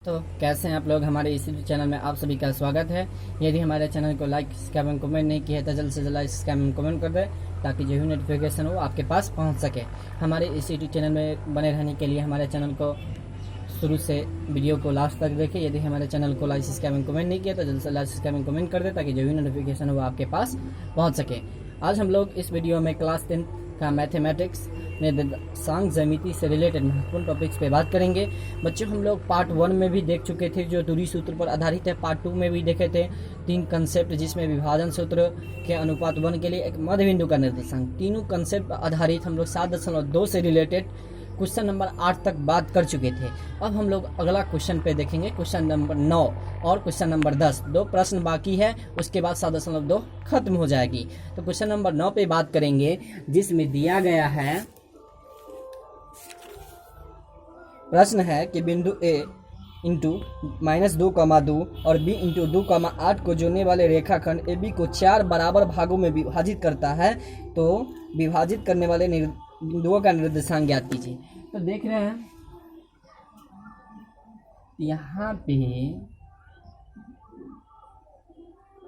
तो कैसे हैं आप लोग। हमारे इसी चैनल में आप सभी का स्वागत है। यदि हमारे चैनल को लाइक सब्सक्राइब एंड कमेंट नहीं किया है तो जल्द से जल्द लाइक सब्सक्राइब एंड कमेंट कर दें ताकि जो भी नोटिफिकेशन हो आपके पास पहुंच सके। हमारे इसी चैनल में बने रहने के लिए हमारे चैनल को शुरू से वीडियो को लास्ट तक देखें। यदि हमारे चैनल को लाइक सब्सक्राइब एंड कमेंट नहीं किया तो जल्द से लाइक सब्सक्राइब एंड कमेंट कर दे ताकि जो भी नोटिफिकेशन हो आपके पास पहुँच सके। आज हम लोग इस वीडियो में क्लास 10 का मैथमेटिक्स निर्देशांक ज्यामिति से रिलेटेड महत्वपूर्ण टॉपिक्स पे बात करेंगे। बच्चों हम लोग पार्ट 1 में भी देख चुके थे जो दूरी सूत्र पर आधारित है। पार्ट 2 में भी देखे थे 3 कंसेप्ट जिसमें विभाजन सूत्र के अनुपात 1 के लिए एक मध्य बिंदु का निर्देशांक। तीनों कंसेप्ट आधारित हम लोग 7.2 से रिलेटेड क्वेश्चन नंबर 8 तक बात कर चुके थे। अब हम लोग अगला क्वेश्चन पे देखेंगे, क्वेश्चन नंबर 9 और क्वेश्चन नंबर 10। 2 प्रश्न बाकी है, उसके बाद 7.2 खत्म हो जाएगी। तो क्वेश्चन नंबर 9 पे बात करेंगे जिसमें दिया गया है, प्रश्न है कि बिंदु ए इंटू -2,2 और बी इंटू 2,8 को जोड़ने वाले रेखाखंड ए बी को 4 बराबर भागों में विभाजित करता है, तो विभाजित करने वाले बिंदुओं का निर्देशांक ज्ञात कीजिए। तो देख रहे हैं यहाँ पे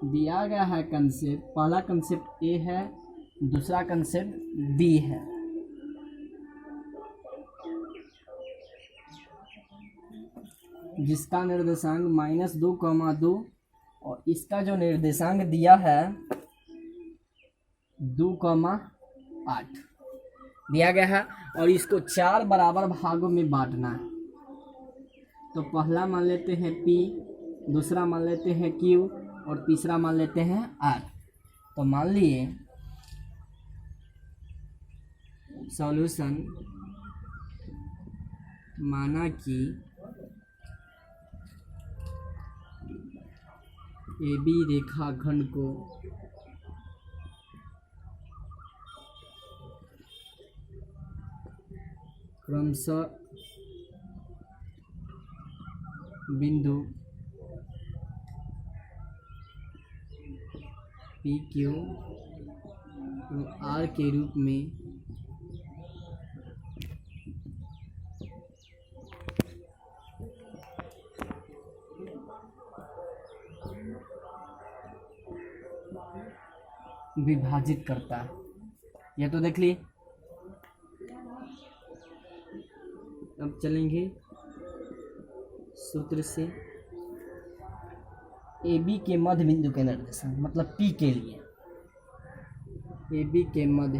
दिया गया है कंसेप्ट। पहला कंसेप्ट ए है, दूसरा कंसेप्ट बी है। जिसका निर्देशांक -2,2 और इसका जो निर्देशांक दिया है 2,8 दिया गया है और इसको 4 बराबर भागों में बांटना है। तो पहला मान लेते हैं P, दूसरा मान लेते हैं Q और तीसरा मान लेते हैं R। तो मान लिए सॉल्यूशन माना कि AB रेखाखंड को क्रमशः बिंदु PQ और R के रूप में विभाजित करता है। यह तो देख लिए। अब चलेंगे सूत्र से ए बी के मध्य बिंदु के निर्देशांक, मतलब P के लिए ए बी के मध्य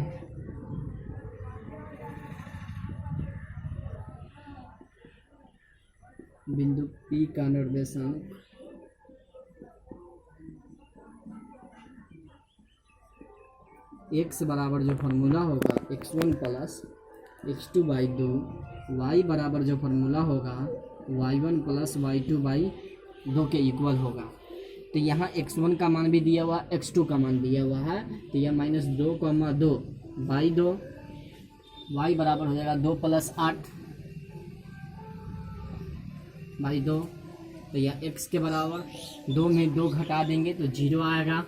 बिंदु P का निर्देशांक x बराबर जो फार्मूला होगा x1 plus x2 by 2, y बराबर जो फार्मूला होगा y1 प्लस y2 बाई 2 के इक्वल होगा। तो यहाँ x1 का मान भी दिया हुआ, x2 का मान दिया हुआ है। तो यह -2,2 बाई 2, y बराबर हो जाएगा 2 प्लस 8 बाई 2। तो यह x के बराबर 2 में 2 घटा देंगे तो 0 आएगा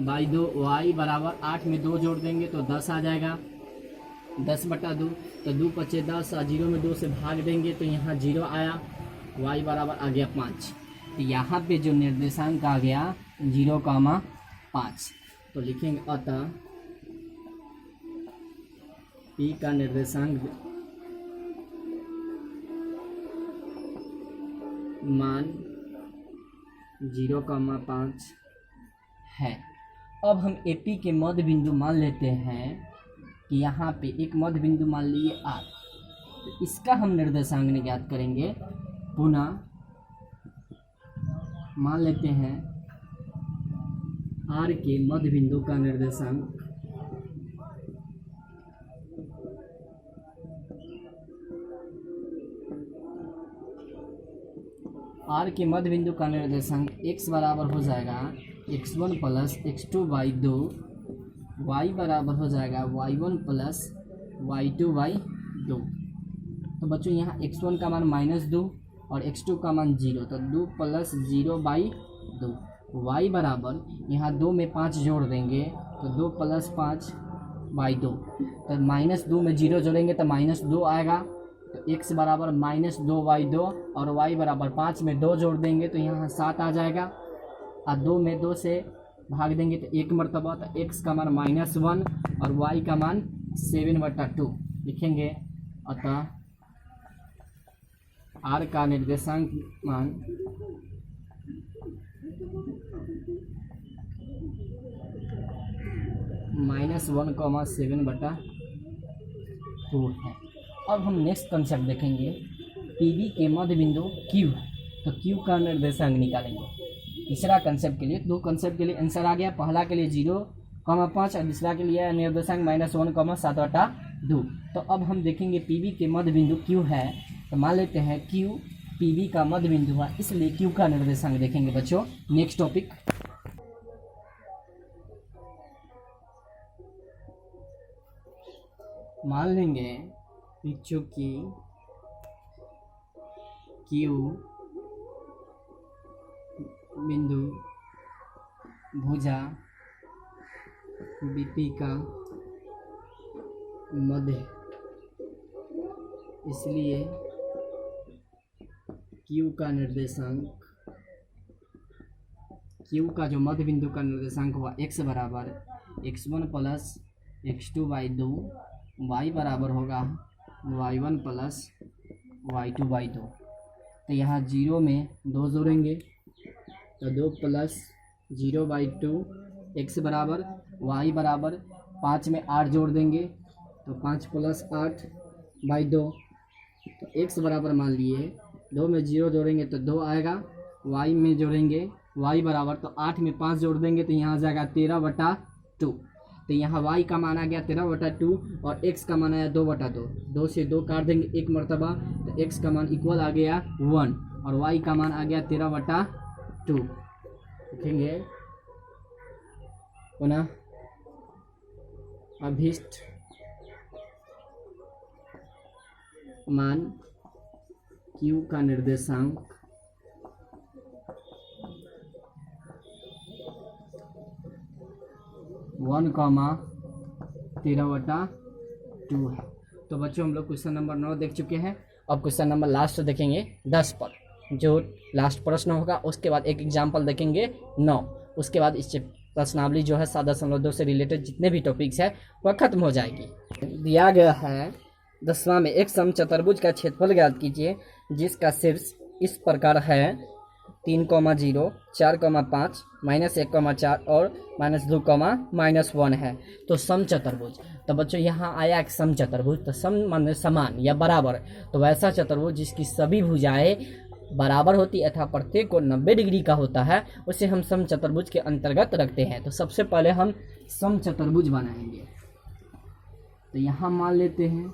बाई 2। y बराबर 8 में 2 जोड़ देंगे तो 10 आ जाएगा, 10/2। तो 2 × 10 और 0 में 2 से भाग देंगे तो यहाँ 0 आया, y बराबर आ गया 5। तो यहाँ पे जो निर्देशांक आ गया 0,5। तो लिखेंगे अतः P का निर्देशांक मान 0,5 है। अब हम AP के मध्य बिंदु मान लेते हैं कि यहाँ पे एक मध्य बिंदु मान लिए R। तो इसका हम निर्देशांक ज्ञात करेंगे। पुनः मान लेते हैं R के मध्य बिंदु का निर्देशांक R के मध्य बिंदु का निर्देशांक x बराबर हो जाएगा x1 plus x2 by 2, y बराबर हो जाएगा y1 प्लस y2 बाई 2। तो बच्चों यहाँ x1 का मान -2 और x2 का मान 0, तो 2 प्लस 0 बाई 2। y बराबर यहाँ 2 में 5 जोड़ देंगे तो 2 प्लस 5 बाई 2। तो -2 में 0 जोड़ेंगे तो -2 आएगा, तो x बराबर -2y2 और y बराबर 5 में 2 जोड़ देंगे तो यहाँ 7 आ जाएगा, और 2 में 2 से भाग देंगे तो 1 मरतबा, तो x का मान -1 और y का मान 7/2 लिखेंगे। अतः r का निर्देशांक मान -1,7/2 है। अब हम नेक्स्ट कंसेप्ट देखेंगे, पीबी के मध्य बिंदु Q है, तो Q का निर्देशांक निकालेंगे। तीसरा कंसेप्ट के लिए, दो कंसेप्ट के लिए आंसर आ गया। पहला के लिए 0,5 और दूसरा के लिए निर्देशांक -1,7/2। तो अब हम देखेंगे पीबी के मध्य बिंदु Q है, तो मान लेते हैं Q पीबी का मध्य बिंदु है, इसलिए Q का निर्देशांक देखेंगे बच्चों। नेक्स्ट टॉपिक, मान लेंगे कि चूंकि Q बिंदु भुजा BP का मध्य है, इसलिए Q का निर्देशांक, Q का जो मध्य बिंदु का निर्देशांक हुआ x बराबर x1 प्लस x2/2, y बराबर होगा y1 प्लस y2/2। तो यहाँ 0 में 2 जोड़ेंगे तो 2 प्लस 0/2, x बराबर y बराबर 5 में 8 जोड़ देंगे तो 5 प्लस 8/2। तो x बराबर मान लिए 2 में 0 जोड़ेंगे तो 2 आएगा, y में जोड़ेंगे y बराबर, तो 8 में 5 जोड़ देंगे तो यहाँ आ जाएगा 13/2। तो यहाँ y का मान आ गया 13/2 और x का मान आया 2/2। 2 से 2 काट देंगे 1 मरतबा, तो x का मान इक्वल आ गया 1 और y का मान आ गया 13/2। लिखेंगे पुनः अभीष्ट मान Q का निर्देशांक 1,13/2 है। तो बच्चों हम लोग क्वेश्चन नंबर 9 देख चुके हैं। अब क्वेश्चन नंबर लास्ट देखेंगे 10 पर, जो लास्ट प्रश्न होगा, उसके बाद एक एग्जाम्पल देखेंगे 9, उसके बाद इस प्रश्नावली जो है 7.2 से रिलेटेड जितने भी टॉपिक्स है वह खत्म हो जाएगी। दिया गया है 10वां में, एक समचतुर्भुज का क्षेत्रफल ज्ञात कीजिए जिसका शीर्ष इस प्रकार है 3,0, 4,5, -1,4 और -2, -1 है। तो समचतुर्भुज, तो बच्चों यहाँ आया एक समचतुर्भुज, तो सम माने समान या बराबर, तो वैसा चतुर्भुज जिसकी सभी भुजाएं बराबर होती है तथा प्रत्येक को 90 डिग्री का होता है, उसे हम समचतुर्भुज के अंतर्गत रखते हैं। तो सबसे पहले हम समचतुर्भुज बनाएंगे। तो यहाँ मान लेते हैं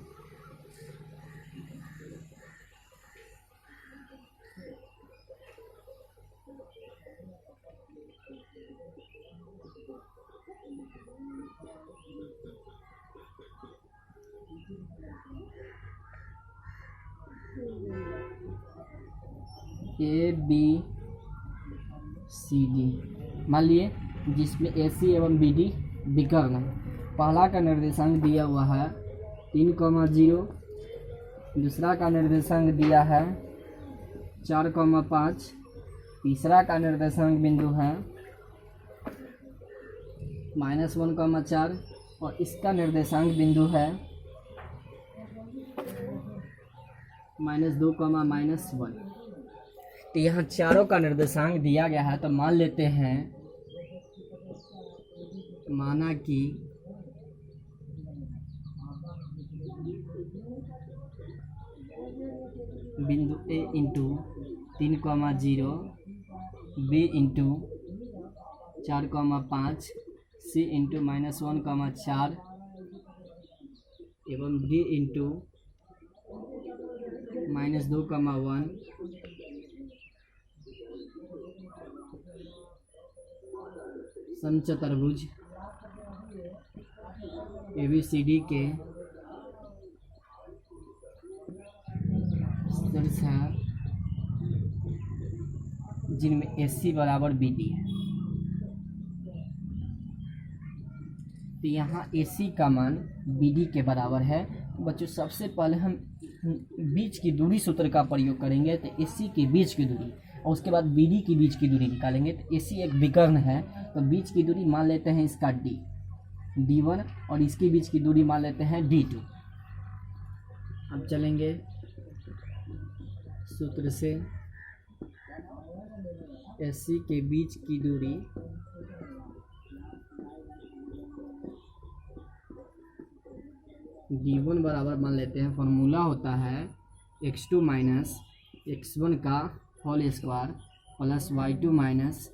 ABCD, मान लिए जिसमें AC एवं BD विकर्ण है। पहला का निर्देशांक दिया हुआ है 3,0, दूसरा का निर्देशांक दिया है 4,5, तीसरा का निर्देशांक बिंदु है -1,4 और इसका निर्देशांक बिंदु है -2, -1। तो यहाँ चारों का निर्देशांक दिया गया है, तो मान लेते हैं, माना कि बिंदु A into 3,0, B into 4,5, C into -1,4 एवं D इंटू -2,1 समचतुर्भुज ABCD के शीर्ष है जिनमें AC बराबर BD है। तो यहाँ AC का मान BD के बराबर है, बच्चों सबसे पहले हम बीच की दूरी सूत्र का प्रयोग करेंगे। तो AC के बीच की दूरी और उसके बाद BD की बीच की दूरी निकालेंगे। तो AC एक विकर्ण है, तो बीच की दूरी मान लेते हैं इसका D1 और इसकी बीच की दूरी मान लेते हैं D2। अब चलेंगे सूत्र से, AC के बीच की दूरी D1 बराबर मान लेते हैं, फॉर्मूला होता है x2 माइनस x1 का whole square plus y2 minus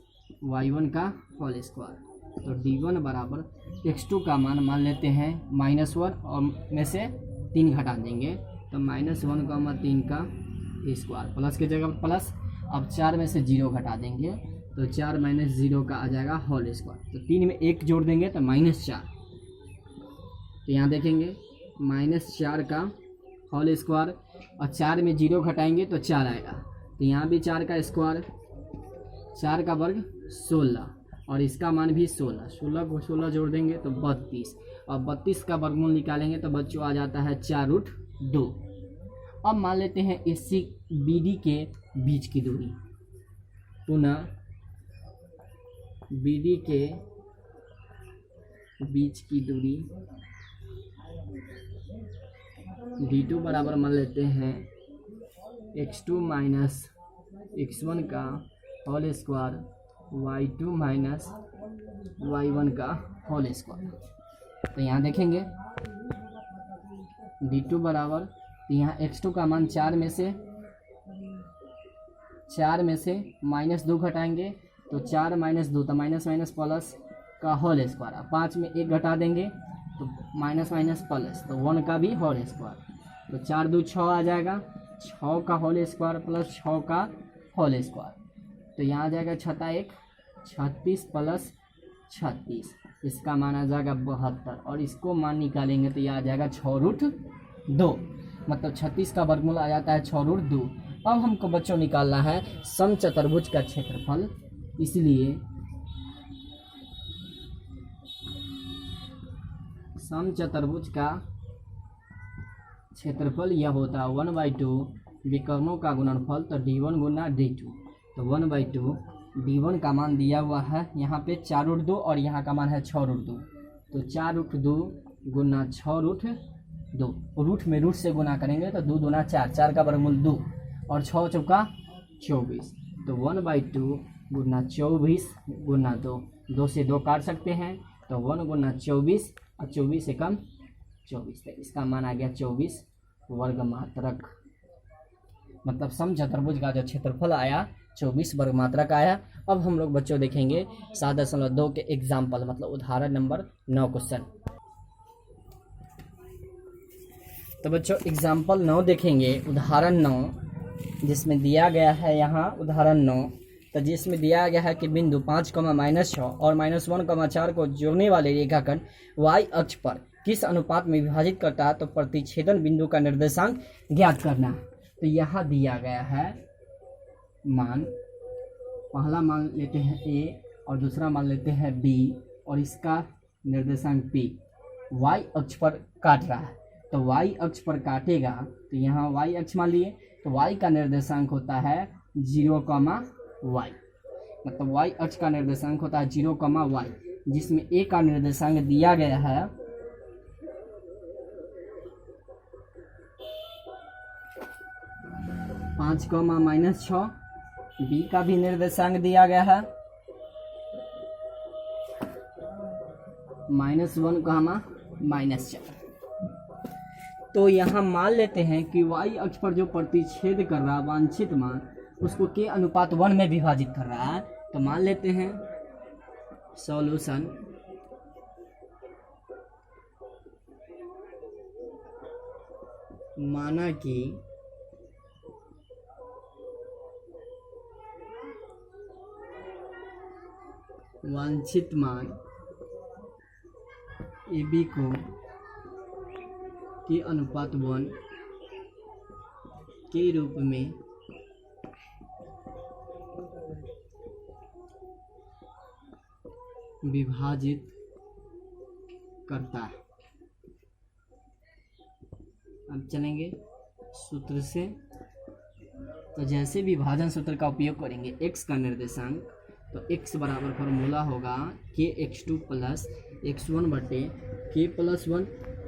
y1 का होल स्क्वायर। तो D1 बराबर x2 का मान लेते हैं -1 और में से 3 घटा देंगे, तो -1,3 का स्क्वायर प्लस की जगह प्लस। अब 4 में से 0 घटा देंगे, तो 4 माइनस 0 का आ जाएगा होल स्क्वायर। तो 3 में 1 जोड़ देंगे तो -4। तो यहाँ देखेंगे -4 का होल स्क्वायर और 4 में 0 घटाएंगे तो 4 आएगा। तो यहाँ भी 4 का स्क्वायर, 4 का वर्ग 16 और इसका मान भी 16। 16 को 16 जोड़ देंगे तो 32 और 32 का वर्गमूल निकालेंगे तो बच्चों आ जाता है 4√2। अब मान लेते हैं AC BD के बीच की दूरी, पुनः BD के बीच की दूरी D2 बराबर मान लेते हैं x2 माइनस x1 का whole square y2 minus y1 का होल स्क्वायर। तो यहाँ देखेंगे D2 बराबर, तो यहाँ x2 का मान 4 में से -2 घटाएंगे तो 4 माइनस 2 तो माइनस प्लस का होल स्क्वायर। 5 में 1 घटा देंगे तो माइनस प्लस, तो 1 का भी होल स्क्वायर। तो 4 2 6 आ जाएगा, 6 का होल स्क्वायर प्लस 6 का होल स्क्वायर। तो यहाँ आ जाएगा 6 1 36 प्लस 36, इसका मान आ जाएगा 72 और इसको मान निकालेंगे तो यह आ जाएगा 6√2। मतलब 36 का वर्गमूल आ जाता है 6√2। अब हमको बच्चों निकालना है समचतुर्भुज का क्षेत्रफल, इसलिए समचतुर्भुज का क्षेत्रफल यह होता है 1/2 विकर्णों का गुणनफल, तो D1 गुना D2। तो 1/2 D1 का मान दिया हुआ है यहाँ पे 4√2 और यहाँ का मान है 6√2। तो 4√2 गुना 6√2, रूट में रूट से गुना करेंगे तो 2 दूना 4, 4 का वर्गमूल 2 और 6 चौका 24। तो 1/2 गुना 24 गुना 2, 2 से 2 काट सकते हैं, तो 1 गुना 24 और 24 से कम 24, तो इसका मान आ गया 24 वर्ग मात्रक। मतलब समचतुर्भुज का जो क्षेत्रफल आया 24 वर्ग मात्रक आया। अब हम लोग बच्चों देखेंगे 7.2 के एग्जाम्पल, मतलब उदाहरण नंबर 9 क्वेश्चन। तो बच्चों एग्जाम्पल 9 देखेंगे, उदाहरण 9, जिसमें दिया गया है यहाँ उदाहरण 9, तो जिसमें दिया गया है कि बिंदु 5, -6 और -1, 4 को जोड़ने वाले रेखाखंड y अक्ष पर किस अनुपात में विभाजित करता है, तो प्रतिच्छेदन बिंदु का निर्देशांक ज्ञात करना। तो यहाँ दिया गया है मान, पहला मान लेते हैं A और दूसरा मान लेते हैं B और इसका निर्देशांक P y अक्ष पर काट रहा है। तो y अक्ष पर काटेगा तो यहाँ y अक्ष मान लिए, तो y का निर्देशांक होता है 0, y, मतलब y अक्ष का निर्देशांक होता है 0, y, जिसमें A का निर्देशांक दिया गया है 5, -6, B का भी निर्देशांक दिया गया है -1, -4। तो यहाँ मान लेते हैं कि y अक्ष पर जो प्रतिच्छेद कर रहा है वांछित मान, उसको के अनुपात 1 में विभाजित कर रहा है। तो मान लेते हैं सॉल्यूशन, माना कि वांछित मान AB को के अनुपात 1 के रूप में विभाजित करता है। अब चलेंगे सूत्र से। तो जैसे विभाजन सूत्र का उपयोग करेंगे x का निर्देशांक, तो x बराबर फॉर्मूला होगा kx2 प्लस x1 बटे k प्लस 1,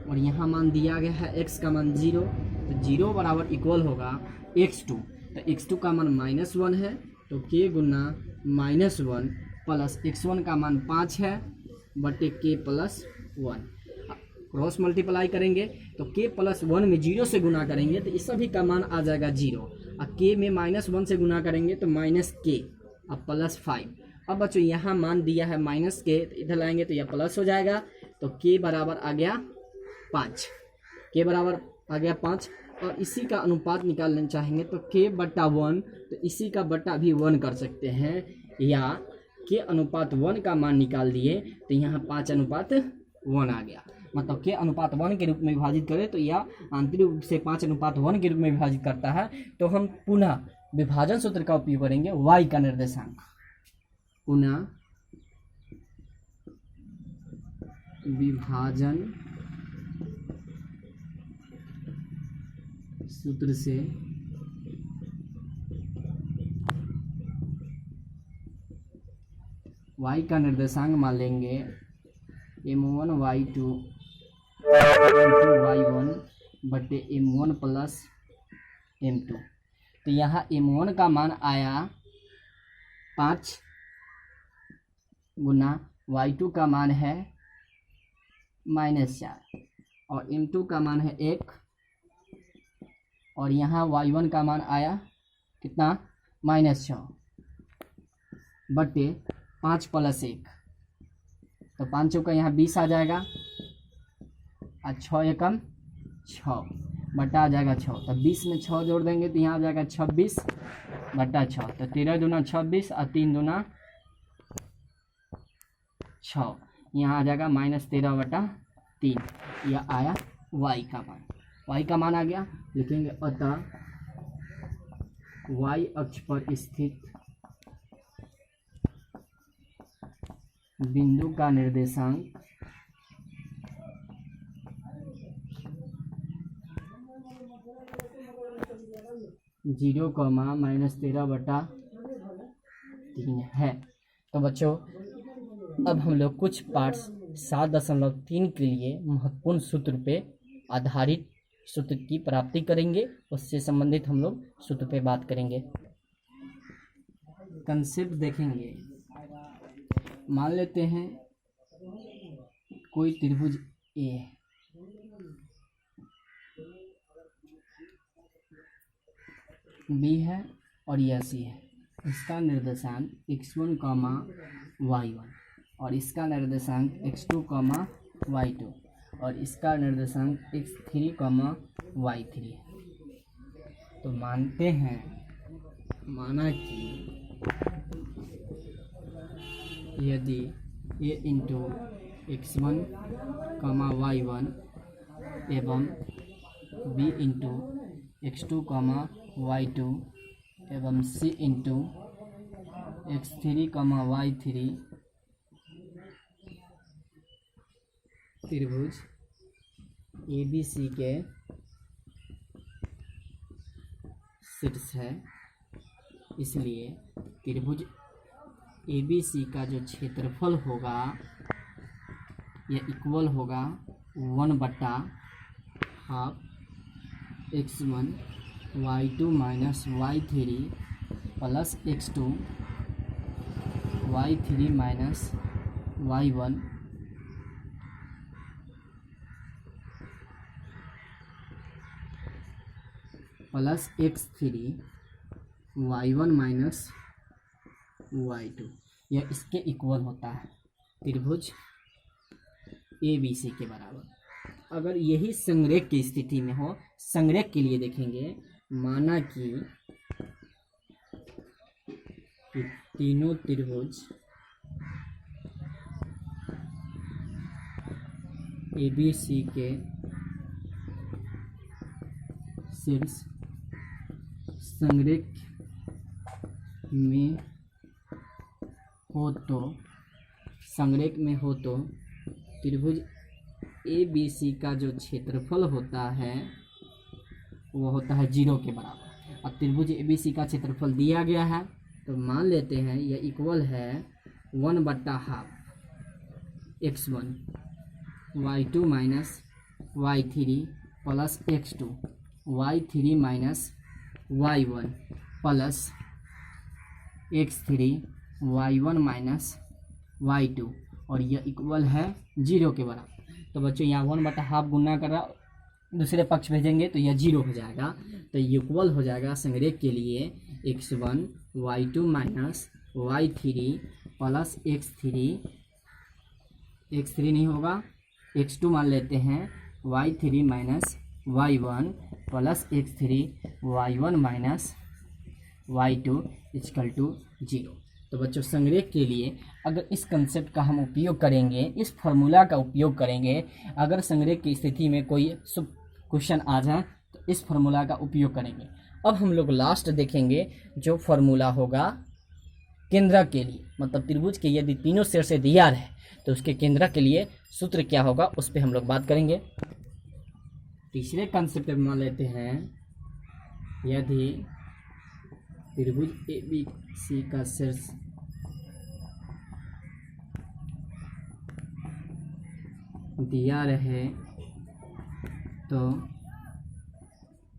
और यहाँ मान दिया गया है x का मान 0, तो 0 बराबर इक्वल होगा x2, तो x2 का मान -1 है, तो k गुना -1 प्लस x1 का मान 5 है बटे k प्लस 1। क्रॉस मल्टीप्लाई करेंगे तो k प्लस 1 में 0 से गुना करेंगे तो इस सभी का मान आ जाएगा 0, और k में -1 से गुना करेंगे तो -k अब प्लस 5। अब बच्चों यहाँ मान दिया है -k, तो इधर लाएंगे तो यह प्लस हो जाएगा, तो k बराबर आ गया 5, k बराबर आ गया 5। और इसी का अनुपात निकालना चाहेंगे तो k बट्टा 1, तो इसी का बट्टा भी 1 कर सकते हैं, या k अनुपात 1 का मान निकाल दिए तो यहाँ 5 अनुपात 1 आ गया। मतलब k अनुपात 1 के रूप में विभाजित करें तो यह आंतरिक रूप से 5 अनुपात 1 के रूप में विभाजित करता है। तो हम पुनः विभाजन सूत्र का उपयोग करेंगे y का निर्देशांक, पुनः विभाजन सूत्र से y का निर्देशांक मान लेंगे m1 y2 y1 बटे m1 प्लस m2। तो यहाँ m1 का मान आया 5 गुना y2 का मान है -4 और m2 का मान है 1, और यहाँ y1 का मान आया कितना -6 बटे 5 प्लस 1, तो 5 चौका यहाँ 20 आ जाएगा, और 6 एकम 6 बटा आ जाएगा 6, तो 20 में 6 जोड़ देंगे तो यहाँ आ जाएगा 26 बटा 6, तो 13 दूना 26 और 3 दूना 6, यहाँ आ जाएगा -13 बटा 3। यह आया y का मान, y का मान आ गया। लिखेंगे अतः y अक्ष पर स्थित बिंदु का निर्देशांक -13 बटा 3 है। तो बच्चों अब हम लोग कुछ पार्ट्स 7.3 के लिए महत्वपूर्ण सूत्र पे आधारित सूत्र की प्राप्ति करेंगे, उससे संबंधित हम लोग सूत्र पे बात करेंगे। कंसेप्ट देखेंगे। मान लेते हैं कोई त्रिभुज ए बी है और यह सी है, इसका निर्देशांक x1, y1 और इसका निर्देशांक x2, y2 और इसका निर्देशांक x3, y3 है। तो मानते हैं, माना कि यदि a इंटू x1, y1 एवं b इंटू x2, y2 एवं c इंटू x3, y3 त्रिभुज ABC के शीर्ष है, इसलिए त्रिभुज ABC का जो क्षेत्रफल होगा यह इक्वल होगा 1/2 x1 y2 minus y3 plus x2 y3 minus y1 plus x3 y1 minus y2। यह इसके इक्वल होता है त्रिभुज ABC के बराबर। अगर यही संरेख की स्थिति में हो, संरेख के लिए देखेंगे, माना कि तीनों त्रिभुज ABC के शीर्ष संरेख में हो तो त्रिभुज ABC का जो क्षेत्रफल होता है वो होता है 0 के बराबर। अब त्रिभुज ABC का क्षेत्रफल दिया गया है, तो मान लेते हैं यह इक्वल है 1/2 x1 y2 minus y3 plus x2 y3 minus y1 plus x3 y1 minus y2, और यह इक्वल है 0 के बराबर। तो बच्चों यहाँ 1/2 गुना कर रहा, दूसरे पक्ष भेजेंगे तो यह 0 हो जाएगा। तो इक्वल हो जाएगा संग्रह के लिए x1 y2 minus y3 plus x3 नहीं होगा, x2 मान लेते हैं y3 minus y1 plus x3 y1 minus y2 equal to 0। तो बच्चों संग्रह के लिए अगर इस कंसेप्ट का हम उपयोग करेंगे, इस फार्मूला का उपयोग करेंगे, अगर संग्रह की स्थिति में कोई क्वेश्चन आ जाए तो इस फार्मूला का उपयोग करेंगे। अब हम लोग लास्ट देखेंगे जो फार्मूला होगा केंद्र के लिए, मतलब त्रिभुज के यदि तीनों सिर से दिया है तो उसके केंद्र के लिए सूत्र क्या होगा उस पर हम लोग बात करेंगे। तीसरे कंसेप्ट में मान लेते हैं यदि त्रिभुज ABC का शीर्ष दिया रहे तो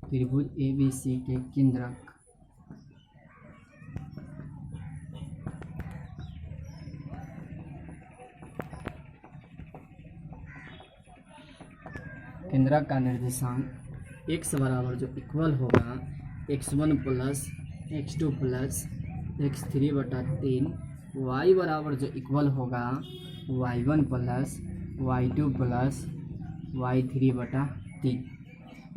त्रिभुज ABC के केंद्रक का निर्देशांक x बराबर जो इक्वल होगा x1 plus x2 plus x3/3, y बराबर जो इक्वल होगा y1 plus y2 plus y3/3।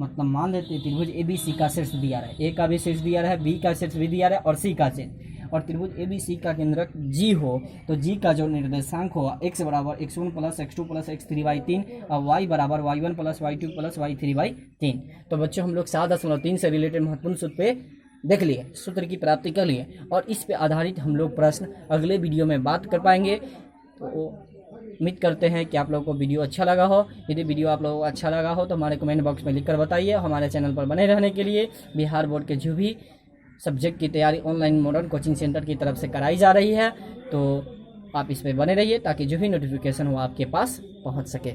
मतलब मान लेते हैं त्रिभुज ABC का शीर्ष दिया रहा है, A का भी शीर्ष दिया रहा है, B का शीर्ष भी दिया रहा है और C का शीर्ष, और त्रिभुज ABC का केंद्रक G हो तो G का जो निर्देशांक होगा x बराबर x1 plus x2 plus x3/3 और y बराबर y1 plus y2 plus y3/3। तो बच्चों हम लोग 7.3 से रिलेटेड महत्वपूर्ण सूत्र पे देख लिए, सूत्र की प्राप्ति कर लिए, और इस पे आधारित हम लोग प्रश्न अगले वीडियो में बात कर पाएंगे। तो उम्मीद करते हैं कि आप लोगों को वीडियो अच्छा लगा हो। यदि वीडियो आप लोगों को अच्छा लगा हो तो हमारे कमेंट बॉक्स में लिखकर बताइए। हमारे चैनल पर बने रहने के लिए बिहार बोर्ड के जो भी सब्जेक्ट की तैयारी ऑनलाइन मॉडर्न कोचिंग सेंटर की तरफ से कराई जा रही है, तो आप इस पर बने रहिए ताकि जो भी नोटिफिकेशन हो आपके पास पहुंच सके।